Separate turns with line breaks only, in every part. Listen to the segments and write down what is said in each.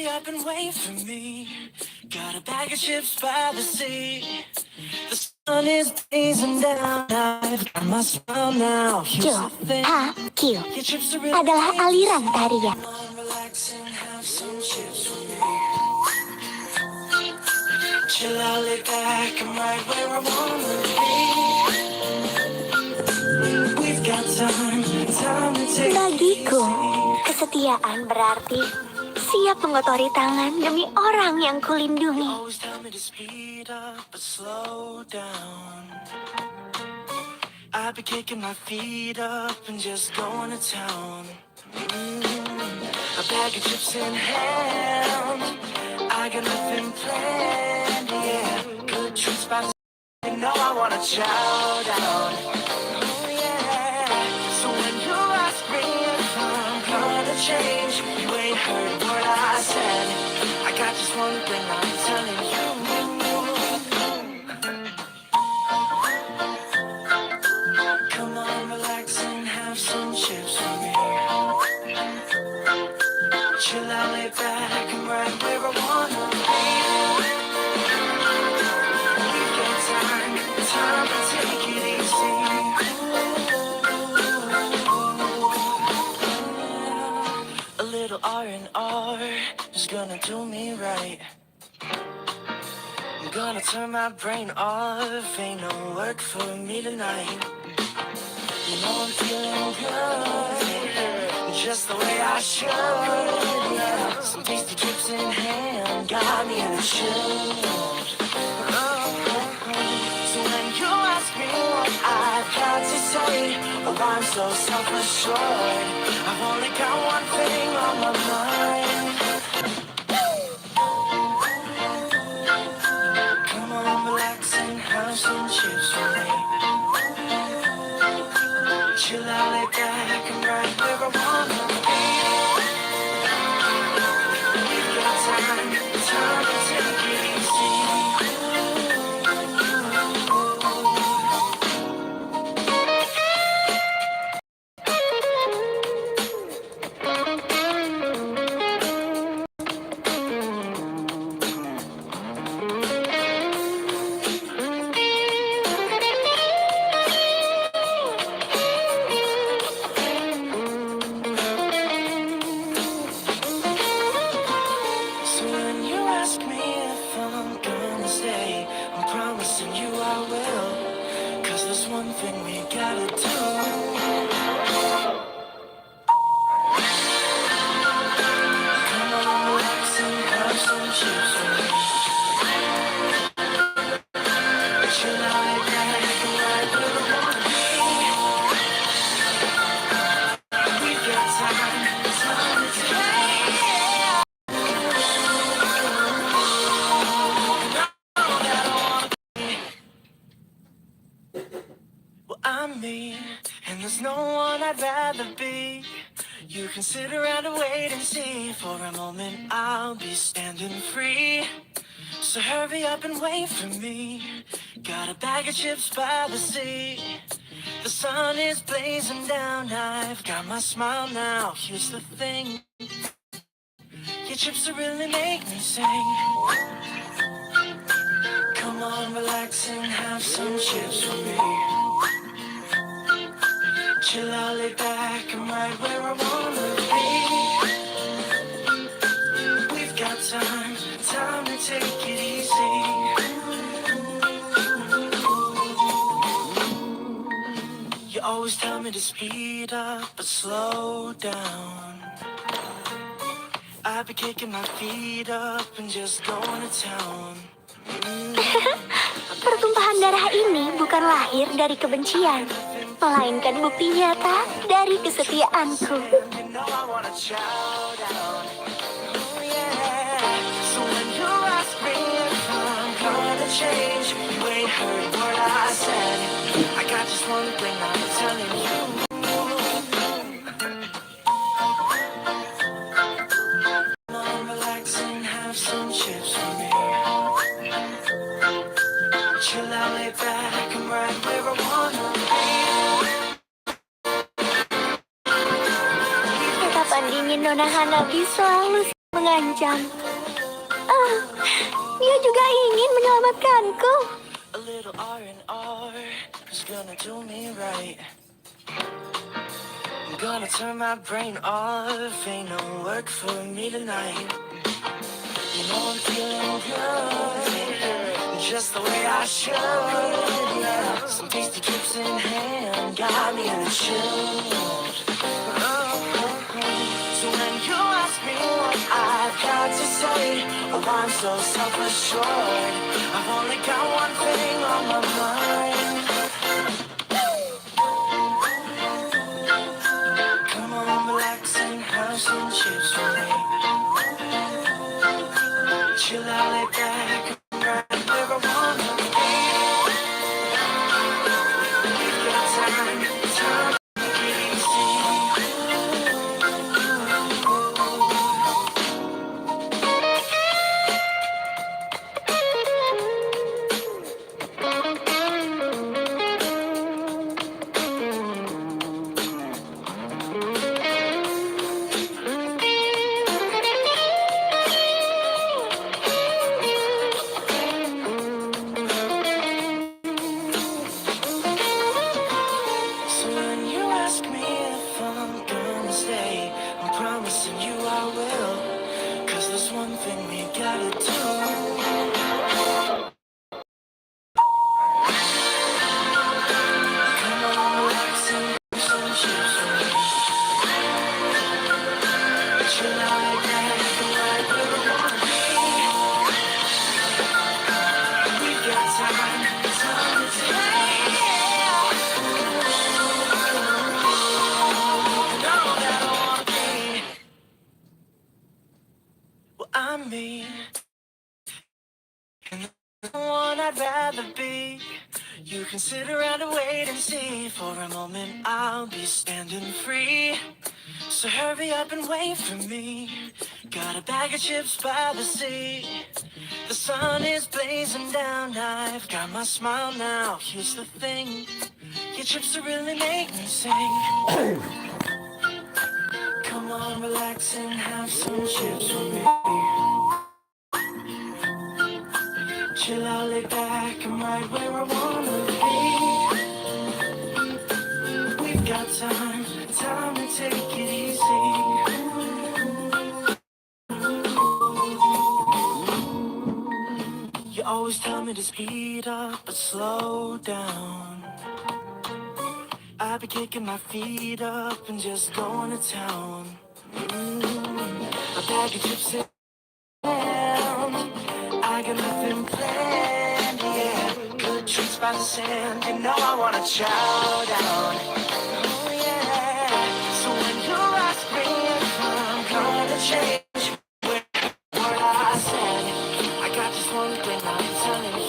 hurry up and wait for me. Got a bag of chips by the sea. The sun is blazing down. I've got my smile now. Here's the thing. Your chips are really
adalah aliran tarian.
relax and have some chips with me. Chill out, lay back, I'm right where I wanna be. We've got time to take
Bagiku, kesetiaan berarti siap mengotori tangan demi orang yang kulindungi.
Always tell me to speed up but slow down. I've been kicking my feet up and just going to town. A bag of chips in hand, I got nothing planned, yeah. Good treats by the you know I wanna chow down. Oh yeah. So when you ask me if I'm gonna change, you ain't heard what I said. I got just one thing I'm telling you. Come on, relax and have some chips with me. Chill out, lay back, I'm right where I wanna be. We've got time to take it easy. A little R&R is gonna do me right. I'm gonna turn my brain off, ain't no work for me tonight. You know I'm feeling good, just the way I should. Yeah. Some tasty chips in hand, got me in the chill. So when you ask me what I've got to say, oh I'm so self-assured, I've only got one thing on my mind. Come on, relax and have some chips with me. Chill out, lay back, I'm right where I wanna be. We've got time to take it easy. So when you ask me if I'm gonna stay, I'm promising you I will. 'Cause there's one thing we gotta do. Come on, relax and have some chips with me. Chill out, lay back, and right where I wanna be. We've got time to take. Well, I'm me, and there's no one I'd rather be. You can sit around and wait and see. For a moment, I'll be standing free. So hurry up and wait for me. Got a bag of chips by the sea. The sun is blazing down. I've got my smile now. Here's the thing. Your chips will really make me sing. Come on, relax and have some chips with me. Chill out, lay back, I'm right where I wanna be. We've got time to take it easy. You always tell me to speed up but slow down. I've been kicking my feet up and just going to town.
Pertumpahan darah ini bukan lahir dari kebencian, melainkan bukti nyata dari kesetiaanku.
You know I wanna chow down. Oh yeah. So when you ask me if I'm gonna change, you ain't heard what I said. I got just one thing I'm telling you. Come on, relax and have some chips with me. Chill out, lay back, I'm right where I wanna be.
Tatapan dingin Nona Hanabi selalu mengancam. Ah, dia juga ingin menyelamatkanku.
A little R&R is gonna do me right. I'm gonna turn my brain off. Ain't no work for me tonight. You know I'm feeling good, just the way I should. Yeah, some tasty trips in hand got me in the chill. So when you ask me what I've got to say, oh, I'm so self-assured. I've only got one thing on my mind. Come on, relax and have some chips with me. Chill out, lay back, and right where I wanna be. We've got time to take it easy. So when you ask me if I'm gonna stay, I'm promising you I will. 'Cause there's one thing we gotta do. Come on, relax and have some chips with me. Chill out, lay back, and right where I wanna be. We've got time to take. Know that I wanna be. Well, I'm me, and the one I'd rather be. You can sit around and wait and see. For a moment, I'll be standing free. So hurry up and wait for me. Got a bag of chips by the sea. The sun is blazing down. I've got my smile now. Here's the thing. Your chips will really make me sing. Come on, relax and have some chips with me. Chill out, lay back, I'm right where I wanna be. We've got time to take it easy. You always tell me to speed up, but slow down. I be kicking my feet up and just going to town. A bag of chips in hand. I got nothing planned, yeah. Good treats by the sand, you know I wanna chow down. Oh yeah. So when you ask me if I'm gonna change what I said, I got just one thing I'm telling you.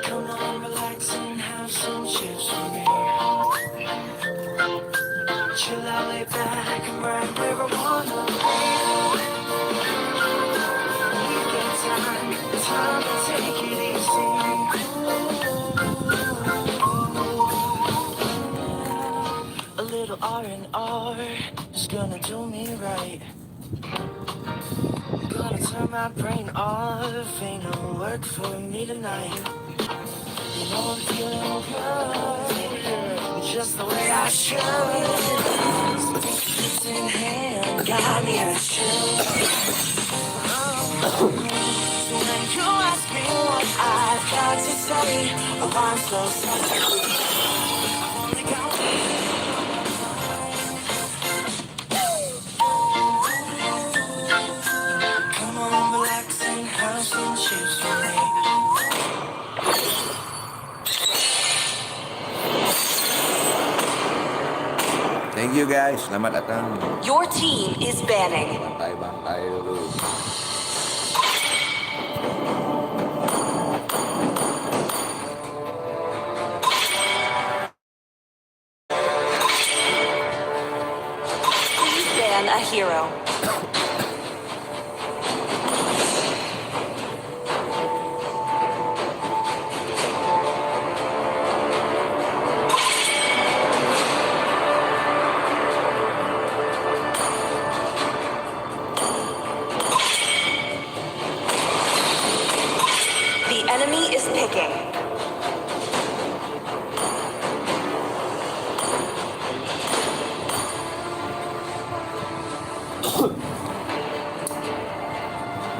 Come on, relax and have some chips with me. Chill out, lay back, I'm right where I wanna be. We've got time to take it easy. A little R&R is gonna do me right. Gonna turn my brain off, ain't no work for me tonight. You know I'm feeling good, just the way I should. So take your chips in hand, got me in a chill. So when you ask me what I've got to say, oh, I'm so sorry. I've only got one. Come on, relax and have some chips for me.
Thank you guys. Selamat datang.
Your team is banning.
Bantai-bantai dulu.
Please ban a hero.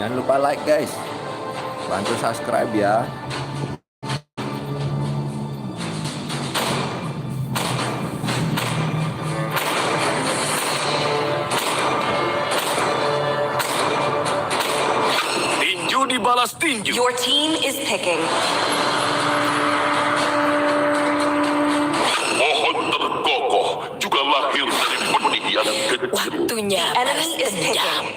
Jangan lupa like guys. Bantu subscribe ya.
Tinju dibalas tinju.
Your team is picking.
Pohon terkokoh juga lahir dari benih yang kecil.
Waktunya
Enemy is
balas dendam.
picking.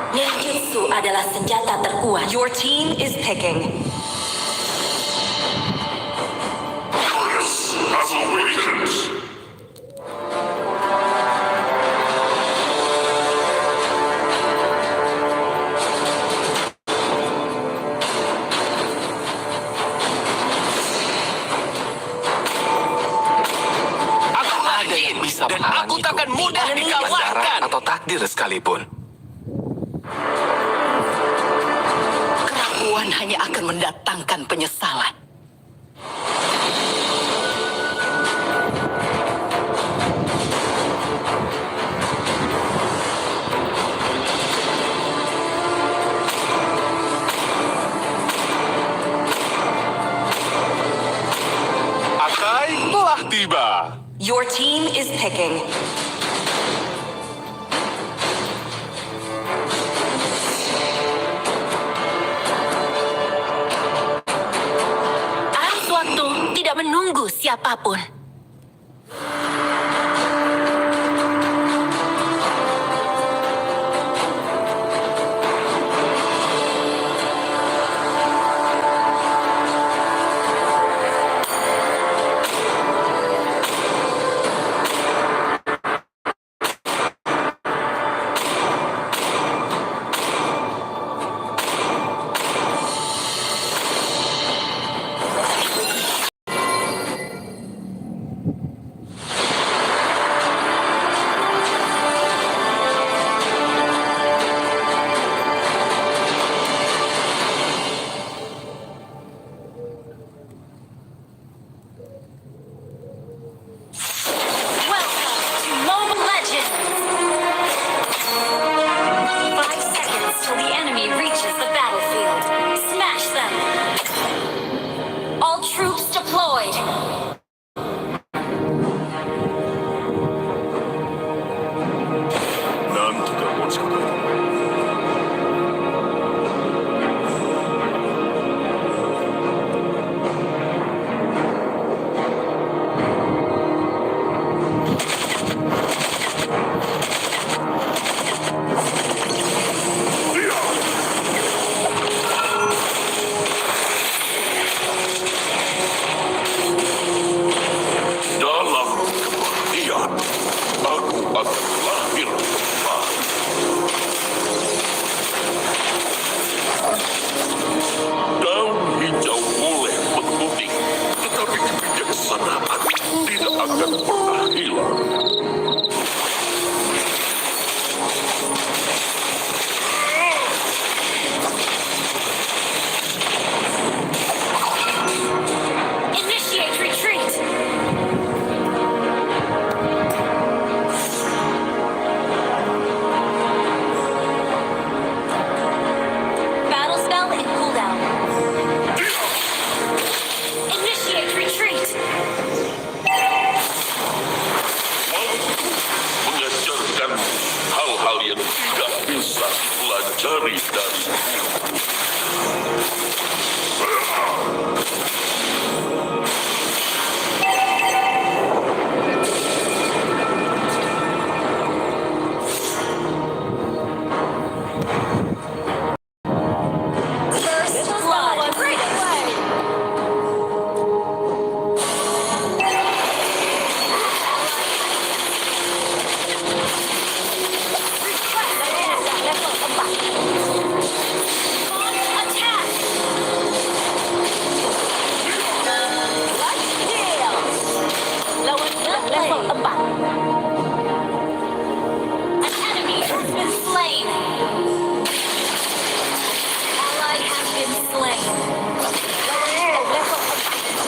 Ninjutsu adalah senjata terkuat.
Your team is picking.
Has awakened.
Aku lahir dan aku takkan mudah dikalahkan atau takdir sekalipun.
Keraguan hanya akan mendatangkan penyesalan.
Akai telah tiba.
Your team is picking.
Arus waktu tidak menunggu siapapun.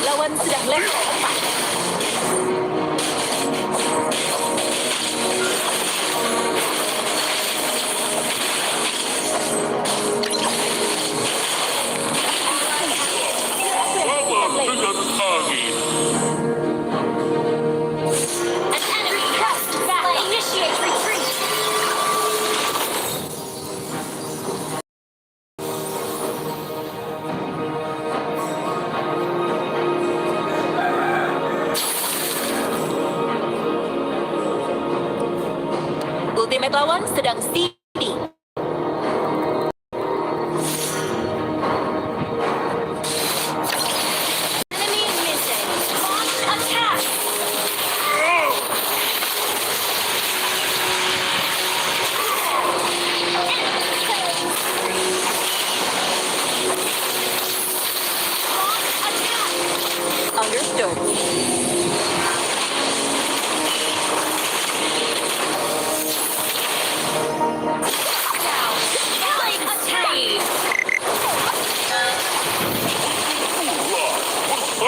Lawan sedang level 4.
Pasukan lawan sedang sibuk. Enemy missing. Launch attack. Understood.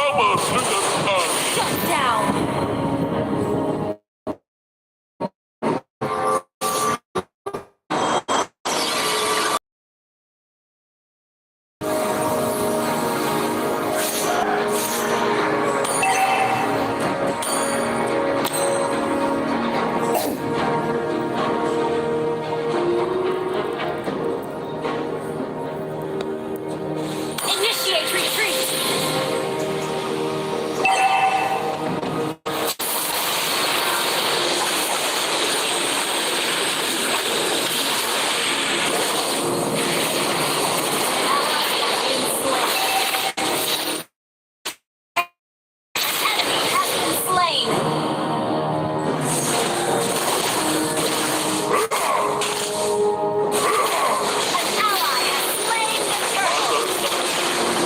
Bersama dengan aku.
Shut down. Initiate retreat.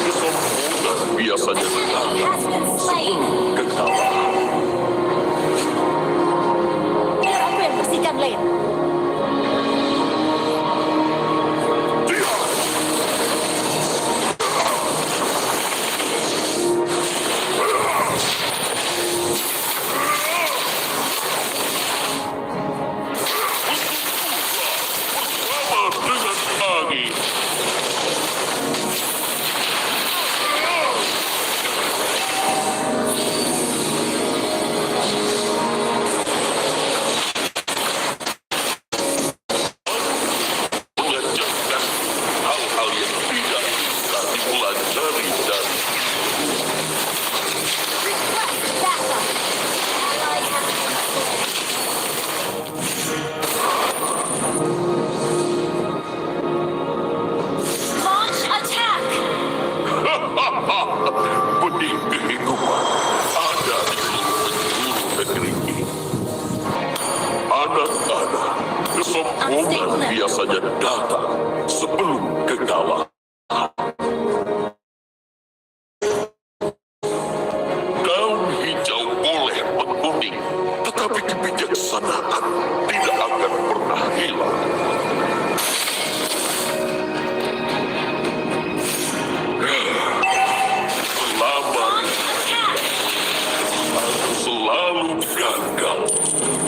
Kesombongan biasanya datang sebelum kekalahan.
Biar aku yang bersihkan lane.
Bersama dengan angin. Mengajarkan hal-hal yang tidak bisa dipelajari dari
Request backup. Ally has been slain. Launch attack.
benih kehidupan ada di seluruh penjuru negeri ini. Anak-anak, kesombongan biasanya datang sebelum kekalahan. Daun hijau boleh menguning, tetapi kebijaksanaan tidak akan pernah hilang. Selama aku selalu gagal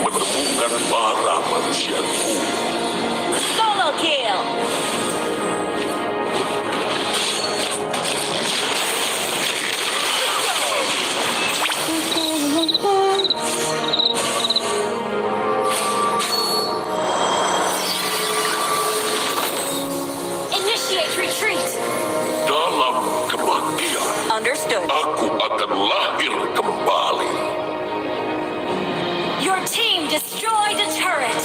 menemukan para manusia kuno.
Solo kill. Initiate retreat.
Dalam kematian,
Understood.
aku akan lahir kembali.
Your team destroyed a turret.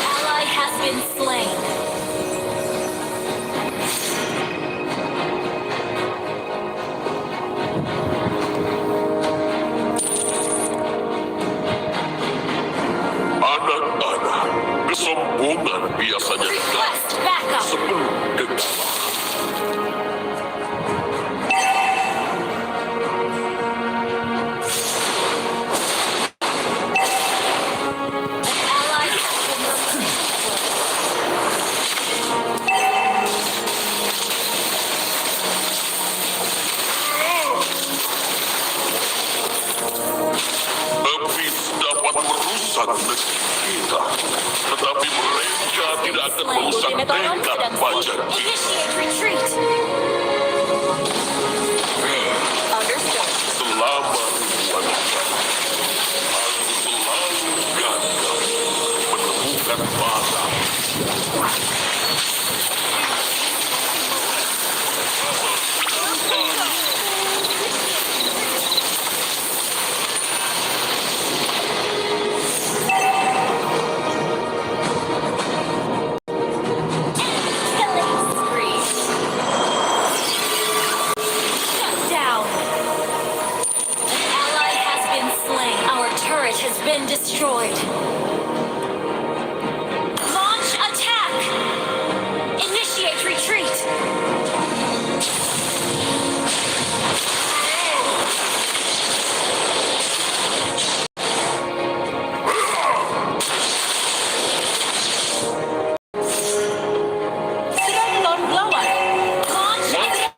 Ally has been slain.
Anak-anak, kesombongan biasanya datang
Request backup.
sebelum kekalahan.
Ally has been
Habis dapat merusak negeri kita, tetapi mereka tidak akan merusak tekad pajak kita.
Initiate retreat. Understood.
Selama ribuan tahun,
Killing spree. Shut down. An ally has been slain. Our turret has been destroyed. Launch attack. Initiate retreat. Sedang lawan. Launch attack.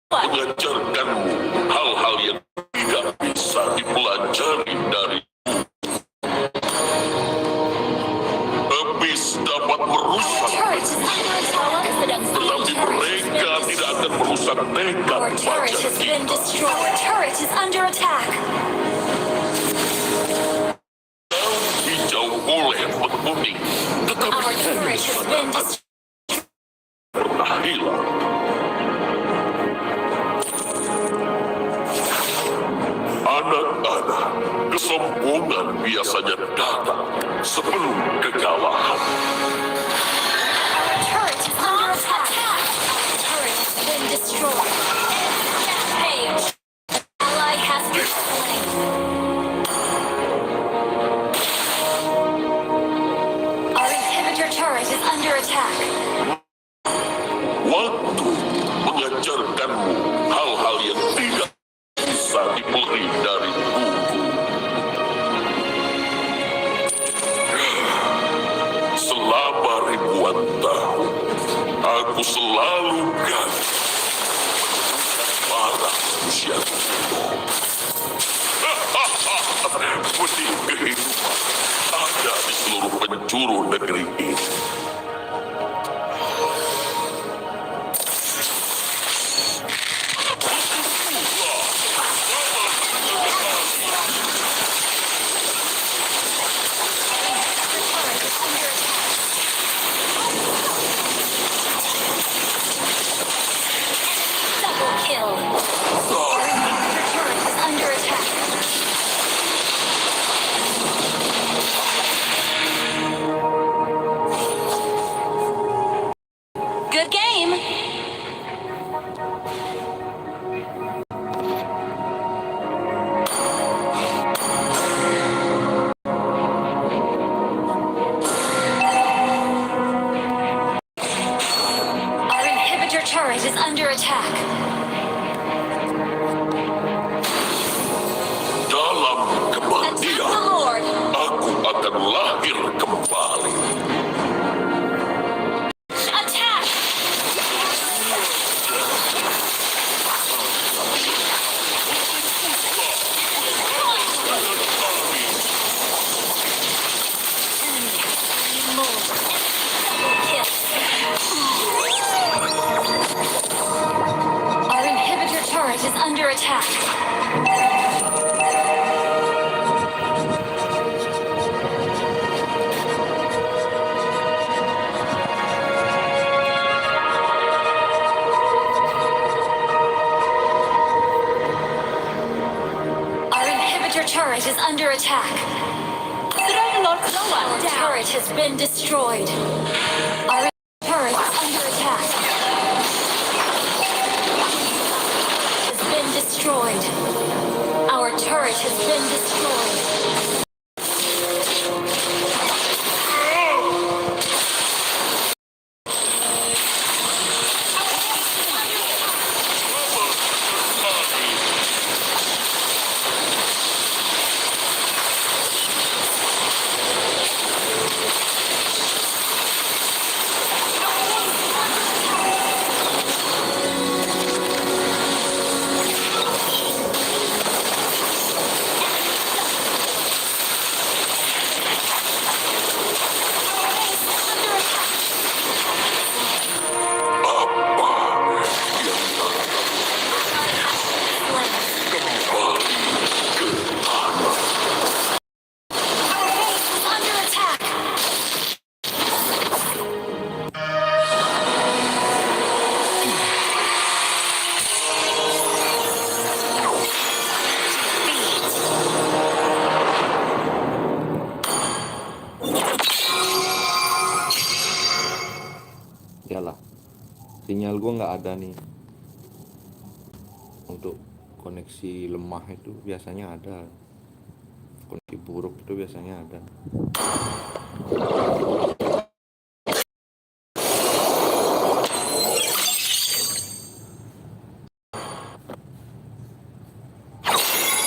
Mengajarkanmu hal-hal yang tidak bisa dipelajari dari habis dapat merusak,
Turret is under attack. Sedang
tetapi mereka tidak akan merusak tekad
Our turret
baja
has been
kita.
destroyed. Our turret is under attack.
Daun hijau boleh berkuning, tetapi
Our turret has been destroyed.
pernah hilang. Anak-anak, kesombongan biasanya datang sebelum kekalahan.
Our turret is under attack. Our turret has been destroyed. Rampage. Ally has been slain. Our inhibitor turret is under attack.
Waktu mengajarkanmu hal-hal yang tidak bisa dibeli dari buku. Selama ribuan tahun, aku selalu gagal para manusia kuno. Benih kehidupan ada di seluruh penjuru negeri ini.
Double kill. Our inhibitor turret is under attack. Good game. Our inhibitor turret is under attack.
Dalam
Attack
kematian,
the Lord.
aku akan lahir kembali.
Attack! Our inhibitor turret is under attack. Our inhibitor turret is under attack. Our turret has been destroyed. Our turret is under attack. Has been destroyed. Our turret has been destroyed.
Sinyal gue nggak ada nih. Untuk koneksi lemah itu biasanya ada. Koneksi buruk itu biasanya ada.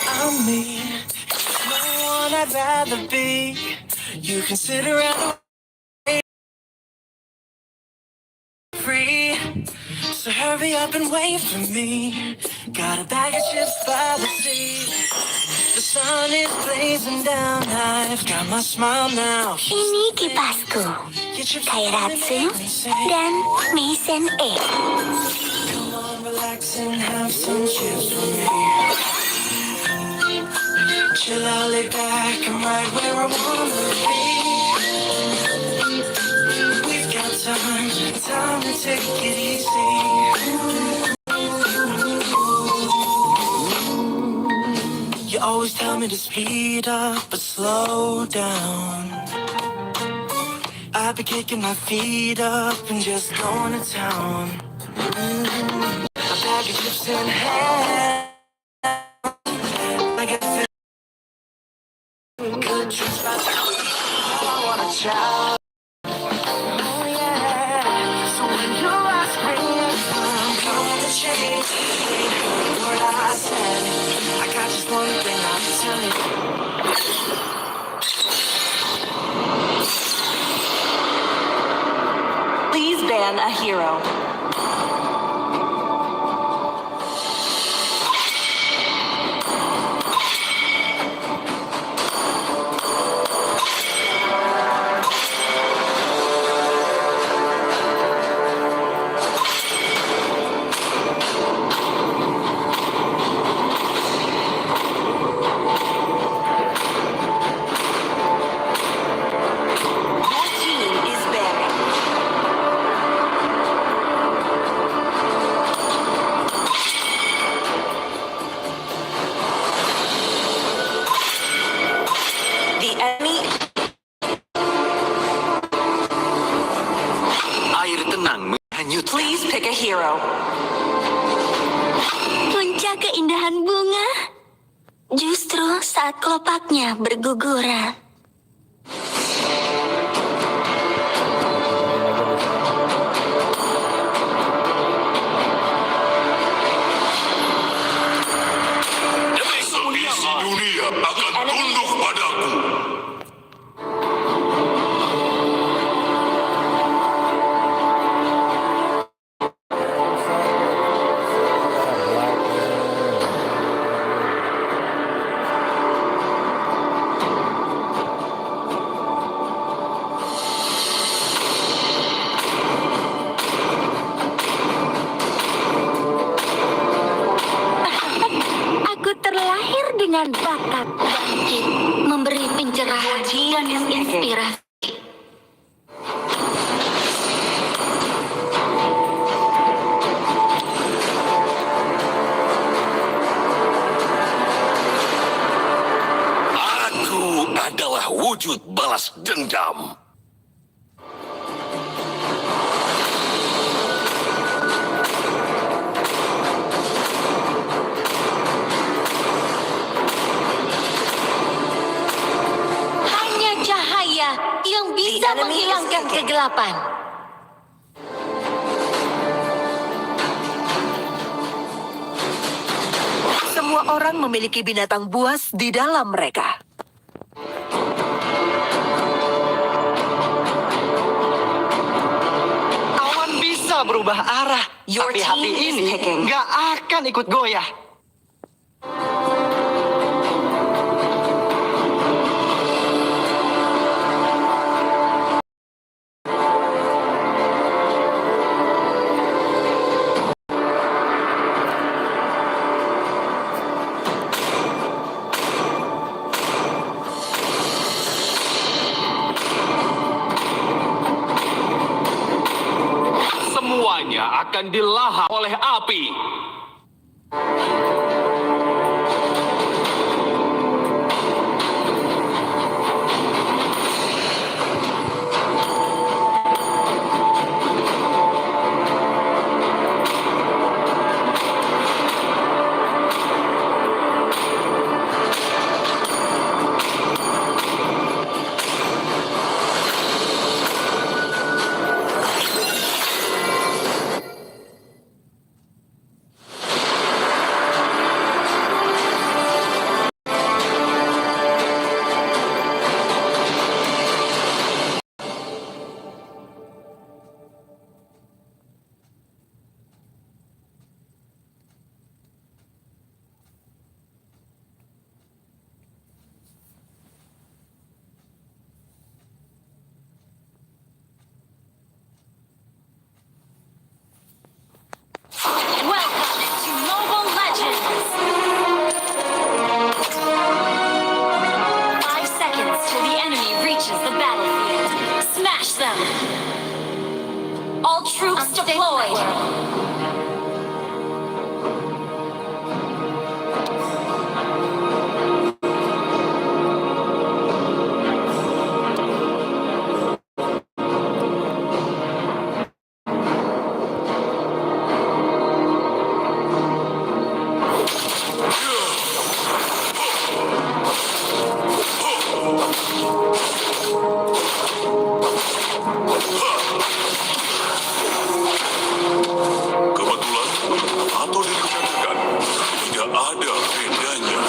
I'm me, no one I'd rather be. You can sit around free, so hurry up and wait for me. Got a bag of chips by the sea. The sun is blazing down. I've got my smile now.
Ini kipasku, Kairatsu, dan Mason A.
Come on, relax and have some chips with me. Chill out, lay back, I'm right where I wanna be. We've got time to take it easy. You always tell me to speed up, but slow down. I've been kicking my feet up and just going to town. A bag of chips in hand. I got good trips by the I want a child. Oh yeah. So when you ask me if I'm gonna change, ain't heard what I said. I got just one thing I'm telling you.
Please ban a hero. Your team is banning. The enemy.
Air tenang menghanyut.
Please pick a hero.
Puncak keindahan bunga, justru saat kelopaknya berguguran.
Seisi dunia akan tunduk padaku.
Aku terlahir dengan bakat bangkit, memberi pencerahan dan inspirasi.
Aku adalah wujud balas dendam.
Hanya cahaya yang bisa menghilangkan kegelapan.
Semua orang memiliki binatang buas di dalam mereka.
Awan bisa berubah arah,
Your
tapi hati
team is
ini
picking.
nggak akan ikut goyah.
Semuanya akan dilahap oleh api.
them. All troops deployed.
Kebetulan atau direncanakan, tidak ada bedanya.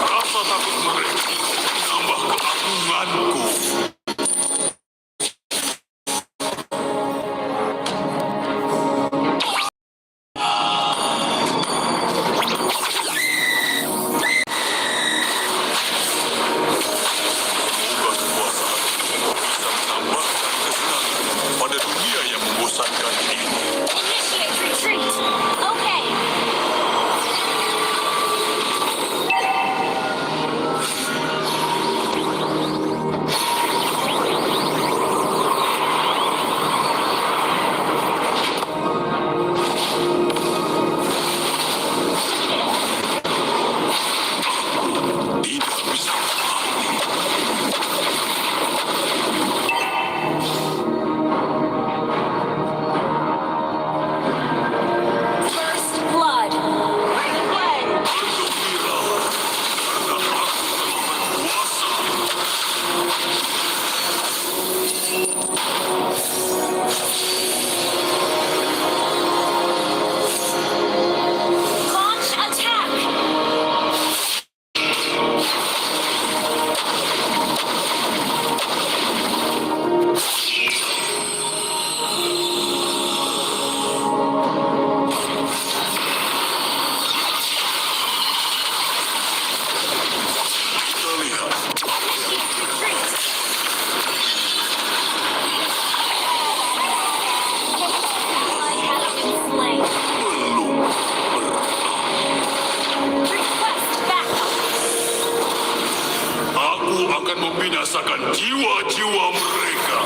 Rasa takut mereka menambah keagunganku. Semoga kekuasaan bisa menambahkan kesenangan pada dunia yang membosankan ini.
Initiate retreat. Okay.
Tidak bisa
First blood. When?
bergembira karena aku telah berkuasa.
Launch attack.
Kita lihat apa yang
Retreat. Ally has been slain.
belum
Request backup.
Aku akan membinasakan jiwa-jiwa mereka.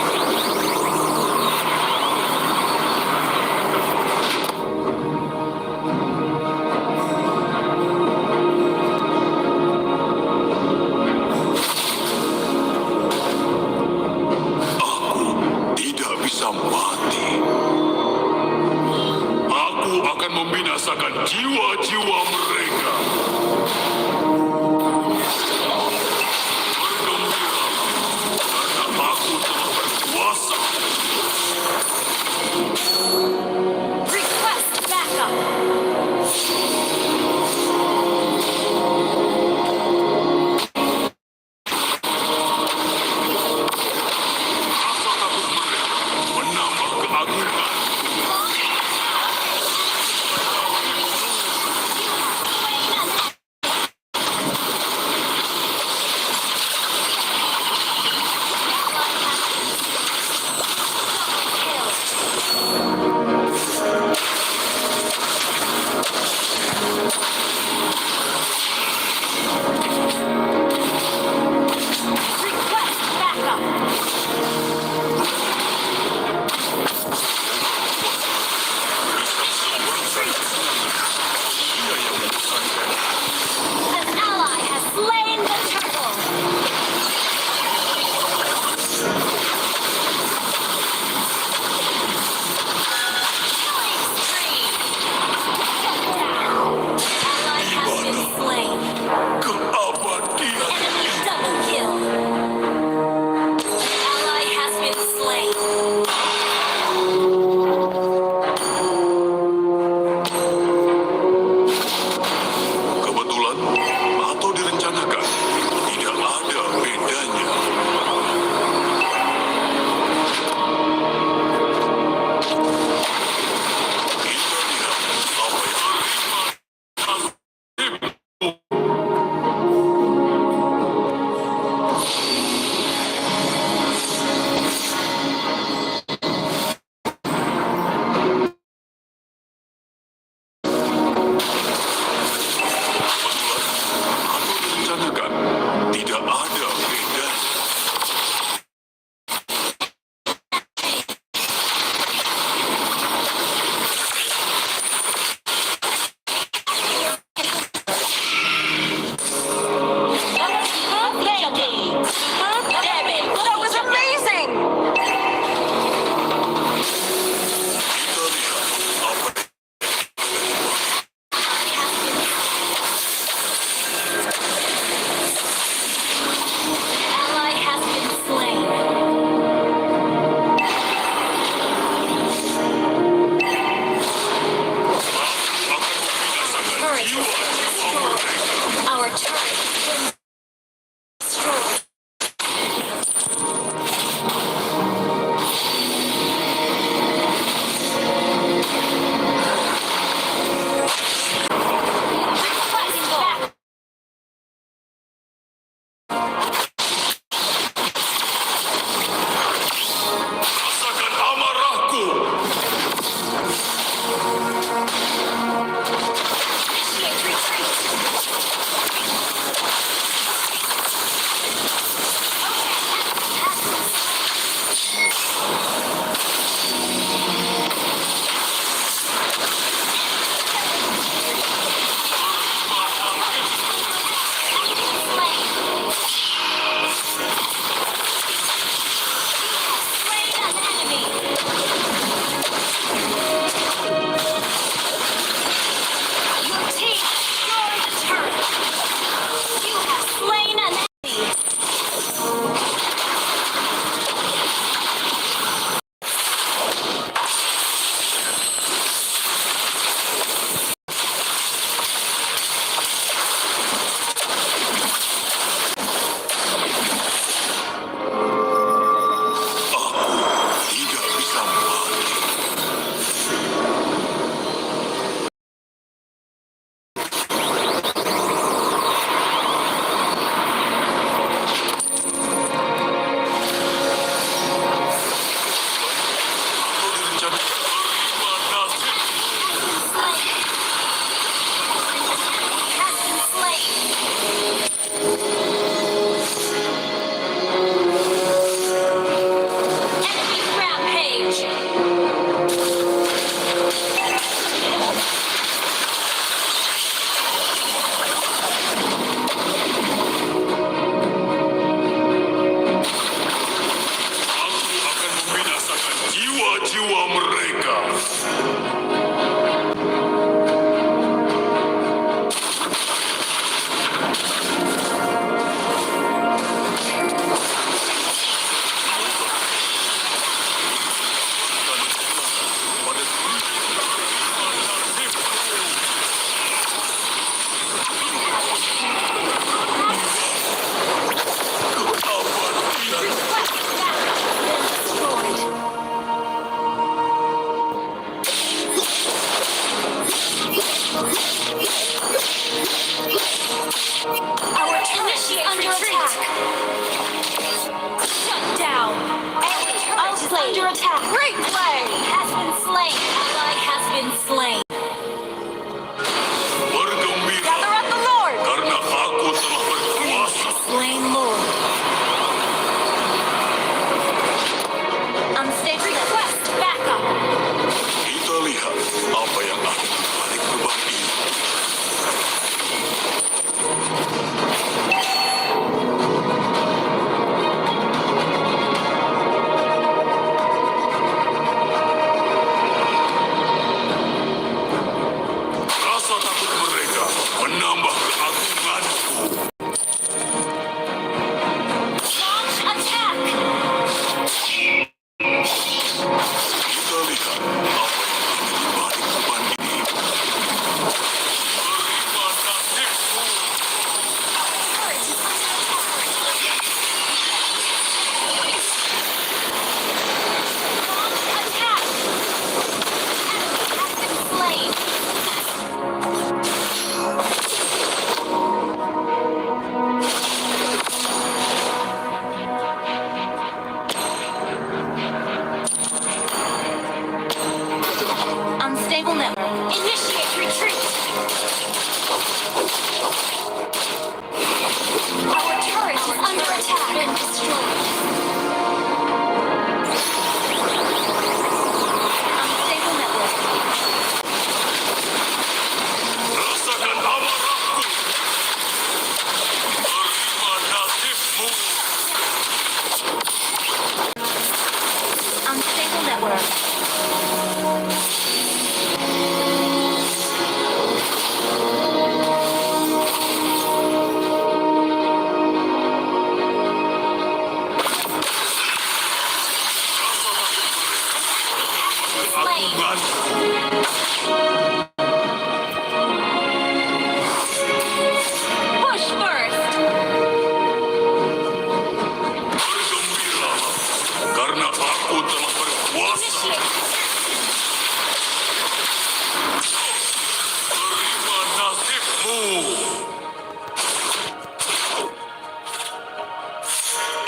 Aku tidak bisa mati. Aku akan membinasakan jiwa-jiwa mereka. Bergembira karena aku telah berkuasa.
Request backup.
Rasa takut mereka menambah keagungan.
turret has been destroyed. Our turret has been destroyed. Fighting back.
Rasakan amarahku.
Initiate retreat.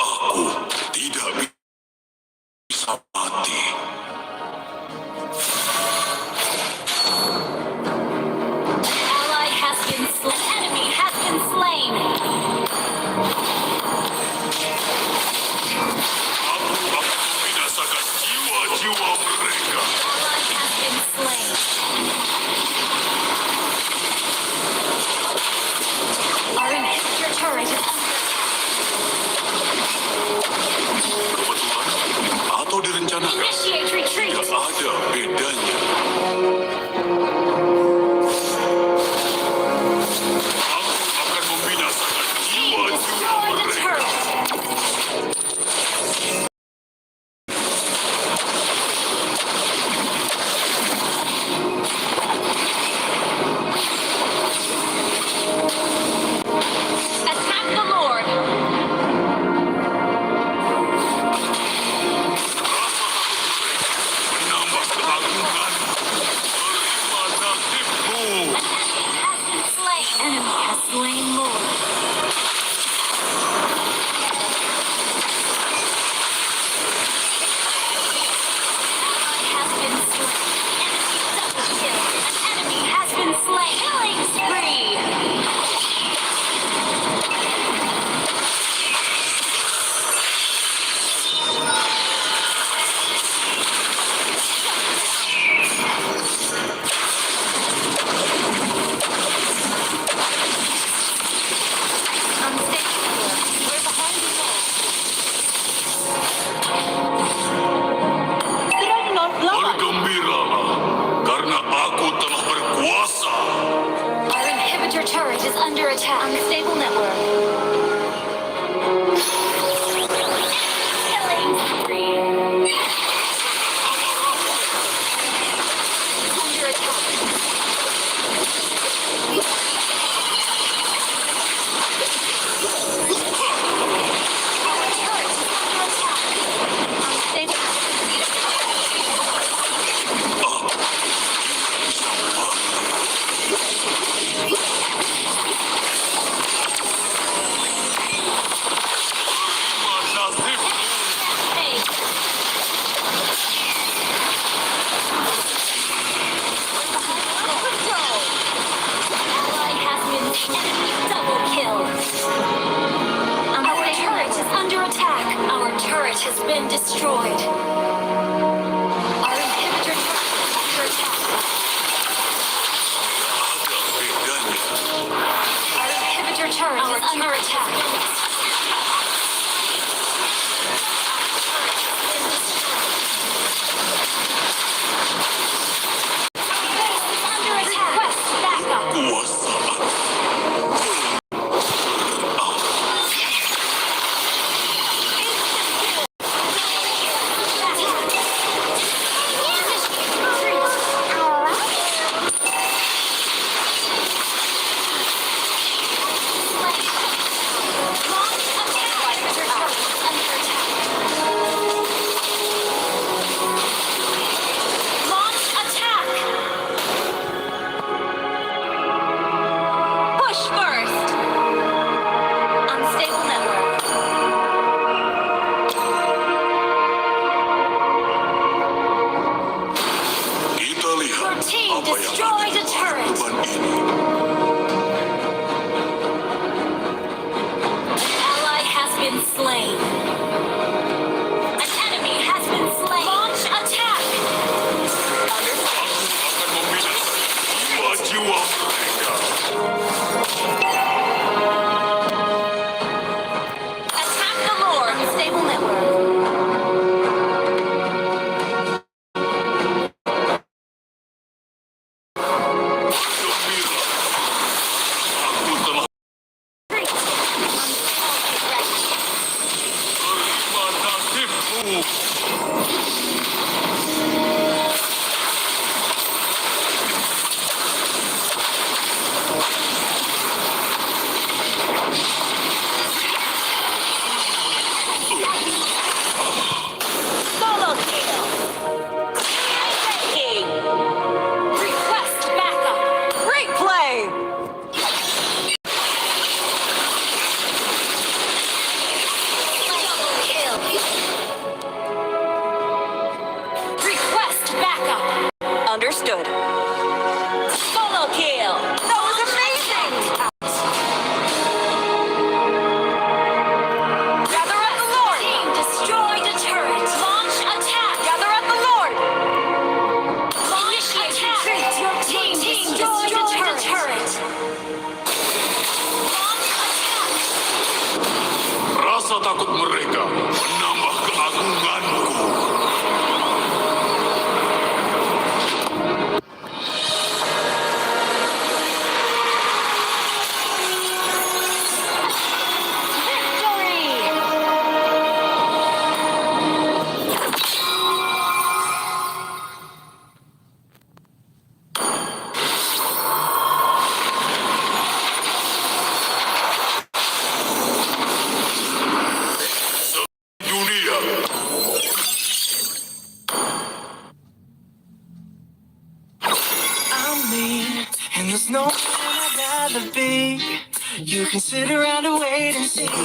Aku tidak bisa mati.
Ally has been slain. Enemy has been slain.
Aku akan membinasakan jiwa-jiwa mereka.
Ally has been slain. Our inhibitor turret is
Kebetulan atau direncanakan,
initiate retreat.
tidak ada bedanya. Aku akan membinasakan jiwa-jiwa
Destroy the
mereka.
turret. Attack the Lord.
Menambah keagungan. Terima nasibmu.
Has been slain. Enemy has slain Lord. Has been slain. Enemy double kill. An enemy has been slain. Killing spree. Unstable. We're behind the wall.
Bergembiralah, karena aku telah berkuasa.
Our inhibitor turret is under attack. Unstable network. Killing spree. Under attack. Our turret is under attack. Unstable.
Terima nasibmu.
Hey. Ally has been enemy double kill. Our turret is under attack. Our turret has been destroyed. Our inhibitor turret is under attack.
Ada bedanya.
Our inhibitor turret is under attack. Under attack. Request backup.
Kuasaan.
there's no one I'd rather be. You can sit around and wait and see.